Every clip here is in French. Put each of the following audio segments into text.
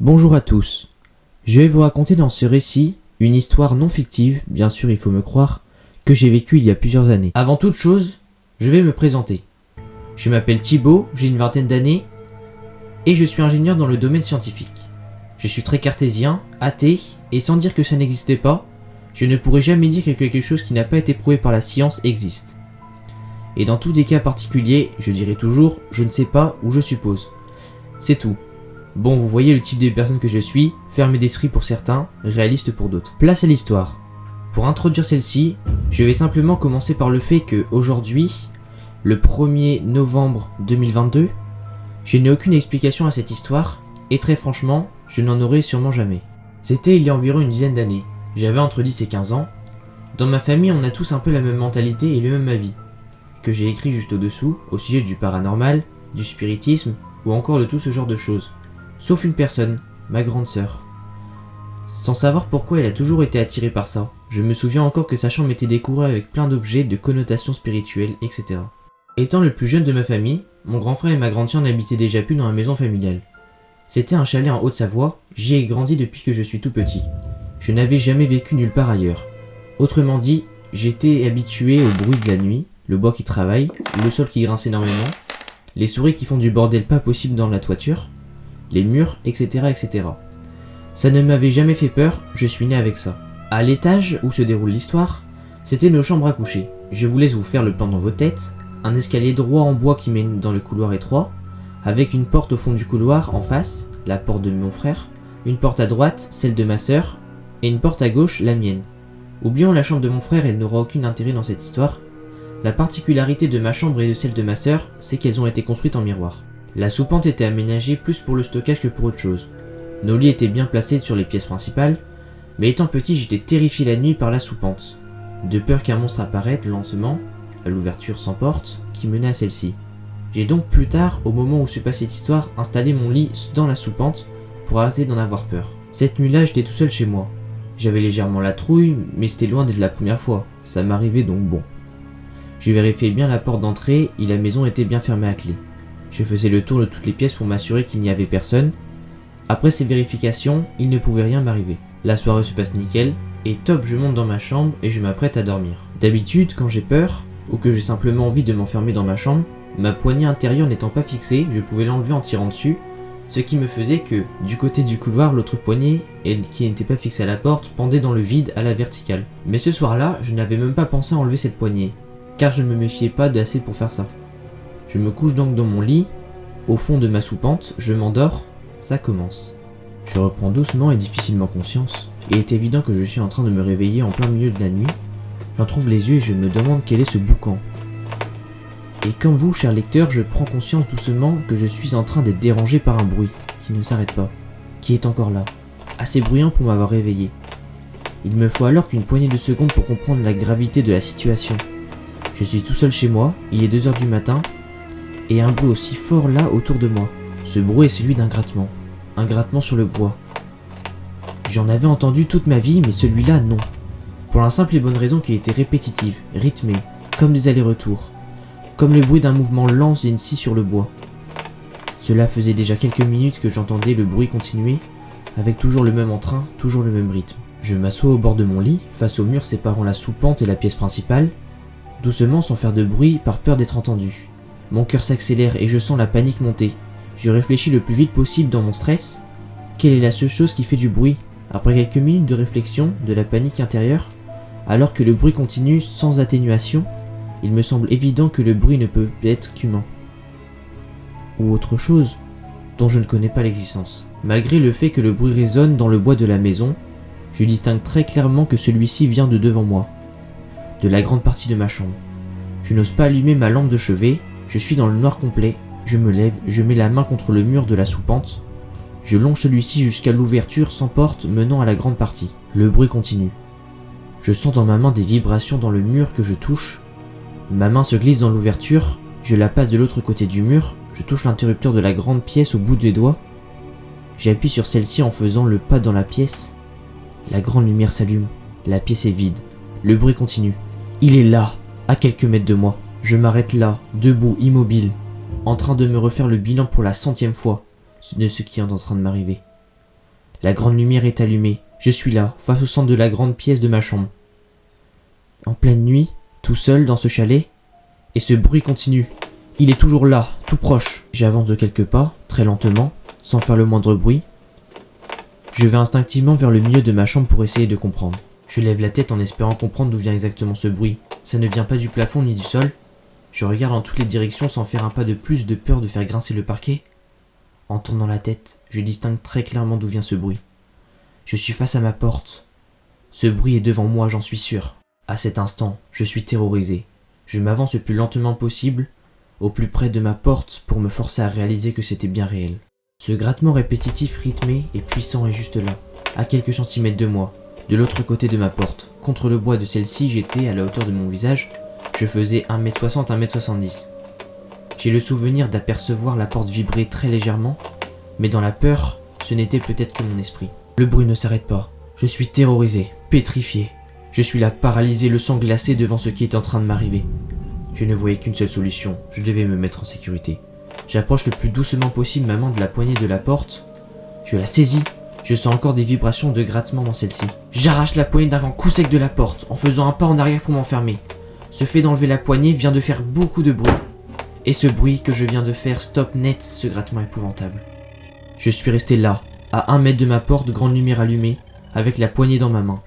Bonjour à tous. Je vais vous raconter dans ce récit une histoire non fictive, bien sûr il faut me croire, que j'ai vécue il y a plusieurs années. Avant toute chose, je vais me présenter. Je m'appelle Thibaut, j'ai une vingtaine d'années et je suis ingénieur dans le domaine scientifique. Je suis très cartésien, athée et sans dire que ça n'existait pas, je ne pourrais jamais dire que quelque chose qui n'a pas été prouvé par la science existe. Et dans tous des cas particuliers, je dirai toujours je ne sais pas ou je suppose. C'est tout. Bon, vous voyez le type de personne que je suis, fermé d'esprit pour certains, réaliste pour d'autres. Place à l'histoire. Pour introduire celle-ci, je vais simplement commencer par le fait que aujourd'hui, le 1er novembre 2022, je n'ai aucune explication à cette histoire, et très franchement, je n'en aurai sûrement jamais. C'était il y a environ une dizaine d'années, j'avais entre 10 et 15 ans. Dans ma famille, on a tous un peu la même mentalité et le même avis, que j'ai écrit juste au-dessous, au sujet du paranormal, du spiritisme, ou encore de tout ce genre de choses. Sauf une personne, ma grande sœur. Sans savoir pourquoi elle a toujours été attirée par ça, je me souviens encore que sa chambre était décorée avec plein d'objets de connotations spirituelles, etc. Étant le plus jeune de ma famille, mon grand frère et ma grande sœur n'habitaient déjà plus dans la maison familiale. C'était un chalet en Haute-Savoie, j'y ai grandi depuis que je suis tout petit. Je n'avais jamais vécu nulle part ailleurs. Autrement dit, j'étais habitué au bruit de la nuit, le bois qui travaille, le sol qui grince énormément, les souris qui font du bordel pas possible dans la toiture, les murs, etc., etc. Ça ne m'avait jamais fait peur, je suis né avec ça. À l'étage où se déroule l'histoire, c'était nos chambres à coucher. Je vous laisse vous faire le plan dans vos têtes. Un escalier droit en bois qui mène dans le couloir étroit, avec une porte au fond du couloir en face, la porte de mon frère, une porte à droite, celle de ma sœur, et une porte à gauche, la mienne. Oublions la chambre de mon frère, elle n'aura aucun intérêt dans cette histoire. La particularité de ma chambre et de celle de ma sœur, c'est qu'elles ont été construites en miroir. La soupente était aménagée plus pour le stockage que pour autre chose. Nos lits étaient bien placés sur les pièces principales, mais étant petit j'étais terrifié la nuit par la soupente, de peur qu'un monstre apparaisse lentement, à l'ouverture sans porte, qui menait à celle-ci. J'ai donc plus tard, au moment où se passe cette histoire, installé mon lit dans la soupente pour arrêter d'en avoir peur. Cette nuit-là j'étais tout seul chez moi. J'avais légèrement la trouille, mais c'était loin d'être la première fois, ça m'arrivait donc bon. J'ai vérifié bien la porte d'entrée et la maison était bien fermée à clé. Je faisais le tour de toutes les pièces pour m'assurer qu'il n'y avait personne. Après ces vérifications, il ne pouvait rien m'arriver. La soirée se passe nickel, et top, je monte dans ma chambre et je m'apprête à dormir. D'habitude, quand j'ai peur, ou que j'ai simplement envie de m'enfermer dans ma chambre, ma poignée intérieure n'étant pas fixée, je pouvais l'enlever en tirant dessus, ce qui me faisait que, du côté du couloir, l'autre poignée, elle qui n'était pas fixée à la porte, pendait dans le vide à la verticale. Mais ce soir-là, je n'avais même pas pensé à enlever cette poignée, car je ne me méfiais pas d'assez pour faire ça. Je me couche donc dans mon lit, au fond de ma soupente, je m'endors, ça commence. Je reprends doucement et difficilement conscience, et il est évident que je suis en train de me réveiller en plein milieu de la nuit. J'en trouve les yeux et je me demande quel est ce boucan. Et comme vous, cher lecteur, je prends conscience doucement que je suis en train d'être dérangé par un bruit, qui ne s'arrête pas, qui est encore là, assez bruyant pour m'avoir réveillé. Il me faut alors qu'une poignée de secondes pour comprendre la gravité de la situation. Je suis tout seul chez moi, il est 2 h du matin, et un bruit aussi fort là autour de moi. Ce bruit est celui d'un grattement sur le bois. J'en avais entendu toute ma vie, mais celui-là non. Pour la simple et bonne raison qu'il était répétitif, rythmé, comme des allers-retours, comme le bruit d'un mouvement lent et une scie sur le bois. Cela faisait déjà quelques minutes que j'entendais le bruit continuer, avec toujours le même entrain, toujours le même rythme. Je m'assois au bord de mon lit, face au mur séparant la soupente et la pièce principale, doucement sans faire de bruit par peur d'être entendu. Mon cœur s'accélère et je sens la panique monter. Je réfléchis le plus vite possible dans mon stress. Quelle est la seule chose qui fait du bruit? Après quelques minutes de réflexion, de la panique intérieure, alors que le bruit continue sans atténuation, il me semble évident que le bruit ne peut être qu'humain. Ou autre chose, dont je ne connais pas l'existence. Malgré le fait que le bruit résonne dans le bois de la maison, je distingue très clairement que celui-ci vient de devant moi, de la grande partie de ma chambre. Je n'ose pas allumer ma lampe de chevet. Je suis dans le noir complet, je me lève, je mets la main contre le mur de la soupente, je longe celui-ci jusqu'à l'ouverture sans porte menant à la grande partie. Le bruit continue. Je sens dans ma main des vibrations dans le mur que je touche. Ma main se glisse dans l'ouverture, je la passe de l'autre côté du mur, je touche l'interrupteur de la grande pièce au bout des doigts. J'appuie sur celle-ci en faisant le pas dans la pièce. La grande lumière s'allume, la pièce est vide, le bruit continue. Il est là, à quelques mètres de moi. Je m'arrête là, debout, immobile, en train de me refaire le bilan pour la 100e fois de ce qui est en train de m'arriver. La grande lumière est allumée. Je suis là, face au centre de la grande pièce de ma chambre. En pleine nuit, tout seul dans ce chalet, et ce bruit continue. Il est toujours là, tout proche. J'avance de quelques pas, très lentement, sans faire le moindre bruit. Je vais instinctivement vers le milieu de ma chambre pour essayer de comprendre. Je lève la tête en espérant comprendre d'où vient exactement ce bruit. Ça ne vient pas du plafond ni du sol. Je regarde dans toutes les directions sans faire un pas de plus de peur de faire grincer le parquet. En tournant la tête, je distingue très clairement d'où vient ce bruit. Je suis face à ma porte. Ce bruit est devant moi, j'en suis sûr. À cet instant, je suis terrorisé. Je m'avance le plus lentement possible, au plus près de ma porte, pour me forcer à réaliser que c'était bien réel. Ce grattement répétitif, rythmé et puissant est juste là, à quelques centimètres de moi, de l'autre côté de ma porte. Contre le bois de celle-ci, j'étais à la hauteur de mon visage. Je faisais 1m60, 1m70. J'ai le souvenir d'apercevoir la porte vibrer très légèrement, mais dans la peur, ce n'était peut-être que mon esprit. Le bruit ne s'arrête pas. Je suis terrorisé, pétrifié. Je suis là paralysé, le sang glacé devant ce qui est en train de m'arriver. Je ne voyais qu'une seule solution, je devais me mettre en sécurité. J'approche le plus doucement possible ma main de la poignée de la porte. Je la saisis, je sens encore des vibrations de grattement dans celle-ci. J'arrache la poignée d'un grand coup sec de la porte, en faisant un pas en arrière pour m'enfermer. Ce fait d'enlever la poignée vient de faire beaucoup de bruit. Et ce bruit que je viens de faire stoppe net ce grattement épouvantable. Je suis resté là, à 1 mètre de ma porte, grande lumière allumée, avec la poignée dans ma main.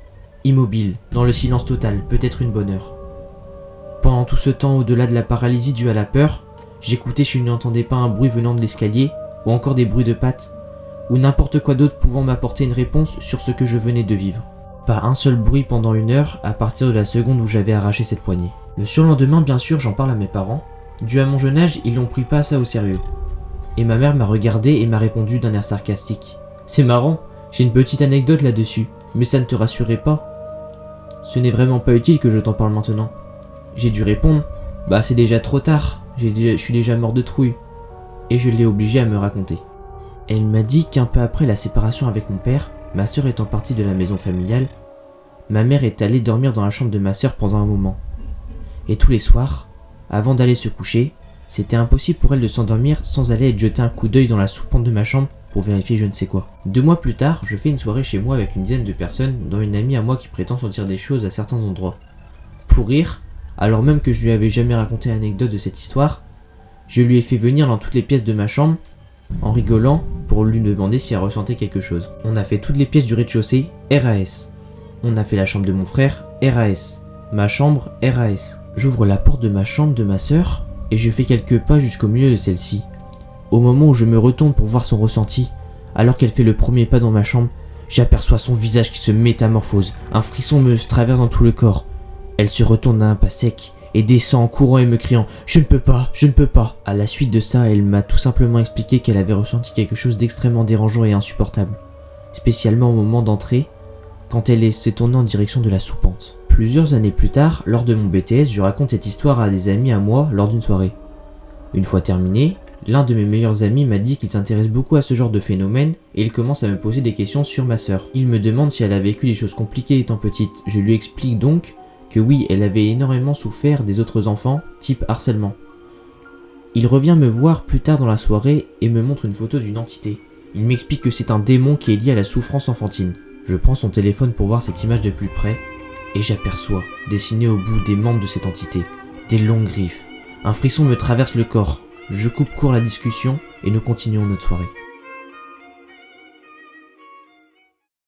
Immobile, dans le silence total, peut-être une bonne heure. Pendant tout ce temps, au-delà de la paralysie due à la peur, j'écoutais si je n'entendais pas un bruit venant de l'escalier, ou encore des bruits de pattes, ou n'importe quoi d'autre pouvant m'apporter une réponse sur ce que je venais de vivre. Pas un seul bruit pendant 1 heure, à partir de la seconde où j'avais arraché cette poignée. Le surlendemain, bien sûr, j'en parle à mes parents. Dû à mon jeune âge, ils n'ont pris pas ça au sérieux. Et ma mère m'a regardé et m'a répondu d'un air sarcastique. « C'est marrant, j'ai une petite anecdote là-dessus, mais ça ne te rassurait pas ? Ce n'est vraiment pas utile que je t'en parle maintenant. » J'ai dû répondre « Bah c'est déjà trop tard, je suis déjà mort de trouille. » Et je l'ai obligée à me raconter. Elle m'a dit qu'un peu après la séparation avec mon père, ma sœur étant partie de la maison familiale, ma mère est allée dormir dans la chambre de ma sœur pendant un moment. Et tous les soirs, avant d'aller se coucher, c'était impossible pour elle de s'endormir sans aller jeter un coup d'œil dans la soupente de ma chambre pour vérifier je ne sais quoi. 2 mois plus tard, je fais une soirée chez moi avec une dizaine de personnes, dont une amie à moi qui prétend sentir des choses à certains endroits. Pour rire, alors même que je lui avais jamais raconté l'anecdote de cette histoire, je lui ai fait venir dans toutes les pièces de ma chambre, en rigolant, pour lui demander si elle ressentait quelque chose. On a fait toutes les pièces du rez-de-chaussée, RAS. On a fait la chambre de mon frère, RAS. Ma chambre, RAS. J'ouvre la porte de ma chambre de ma sœur, et je fais quelques pas jusqu'au milieu de celle-ci. Au moment où je me retourne pour voir son ressenti, alors qu'elle fait le premier pas dans ma chambre, j'aperçois son visage qui se métamorphose. Un frisson me traverse dans tout le corps. Elle se retourne d'un pas sec et descend en courant et me criant « Je ne peux pas, je ne peux pas !» À la suite de ça, elle m'a tout simplement expliqué qu'elle avait ressenti quelque chose d'extrêmement dérangeant et insupportable, spécialement au moment d'entrer, quand elle s'est tournée en direction de la soupente. Plusieurs années plus tard, lors de mon BTS, je raconte cette histoire à des amis à moi lors d'une soirée. Une fois terminé, l'un de mes meilleurs amis m'a dit qu'il s'intéresse beaucoup à ce genre de phénomène et il commence à me poser des questions sur ma sœur. Il me demande si elle a vécu des choses compliquées étant petite. Je lui explique donc que oui, elle avait énormément souffert des autres enfants, type harcèlement. Il revient me voir plus tard dans la soirée et me montre une photo d'une entité. Il m'explique que c'est un démon qui est lié à la souffrance enfantine. Je prends son téléphone pour voir cette image de plus près et j'aperçois, dessiné au bout des membres de cette entité, des longues griffes. Un frisson me traverse le corps. Je coupe court la discussion et nous continuons notre soirée.